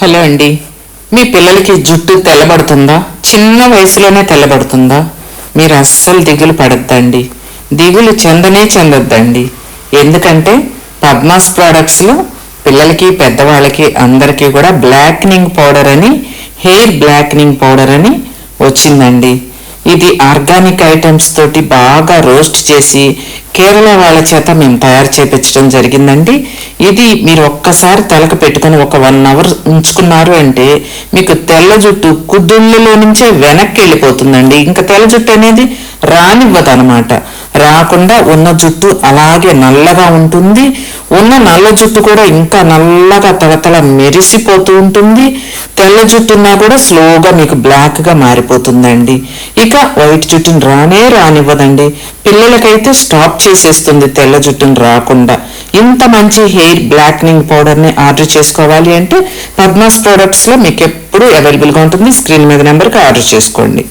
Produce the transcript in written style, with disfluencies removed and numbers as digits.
Hello అండి. మీ పిల్లలకి జుట్టు తెల్లబడుతుందా? చిన్న వయసులోనే తెల్లబడుతుందా? మీరు అస్సలు దిగులు పడద్దండి. దిగులు చెందొద్దండి. ఎందుకంటే పద్మాస్ ప్రోడక్ట్స్లో పిల్లలకి పెద్దవాళ్ళకి అందరికీ కూడా బ్లాక్నింగ్ పౌడర్ అని, హెయిర్ బ్లాక్నింగ్ పౌడర్ అని వచ్చిందండి. ఇది ఆర్గానిక్ ఐటమ్స్ తోటి బాగా రోస్ట్ చేసి కేరళ వాళ్ళ చేత మేము తయారు చేయించడం జరిగిందండి. ఇది మీరు ఒక్కసారి తలకు పెట్టుకుని ఒక 1 అవర్ ఉంచుకున్నారు అంటే మీకు తెల్ల జుట్టు కుదుళ్ళలో నుంచే వెనక్కి వెళ్ళిపోతుందండి. ఇంకా తెల్ల జుట్టు అనేది రానివ్వదు అనమాట. రాకుండా ఉన్న జుట్టు అలాగే నల్లగా ఉంటుంది. ఉన్న నల్ల జుట్టు కూడా ఇంకా నల్లగా తలతల మెరిసిపోతూ ఉంటుంది. తెల్ల జుట్టున్నా కూడా స్లోగా మీకు బ్లాక్గా మారిపోతుందండి. ఇక వైట్ జుట్టుని రానివ్వదండి. పిల్లలకైతే స్టాప్ చేసేస్తుంది తెల్ల జుట్టుని రాకుండా. ఇంత మంచి హెయిర్ బ్లాక్నింగ్ పౌడర్ని ఆర్డర్ చేసుకోవాలి అంటే పద్మాస్ ప్రోడక్ట్స్లో మీకు ఎప్పుడు అవైలబుల్గా ఉంటుంది. స్క్రీన్ మీద నెంబర్కి ఆర్డర్ చేసుకోండి.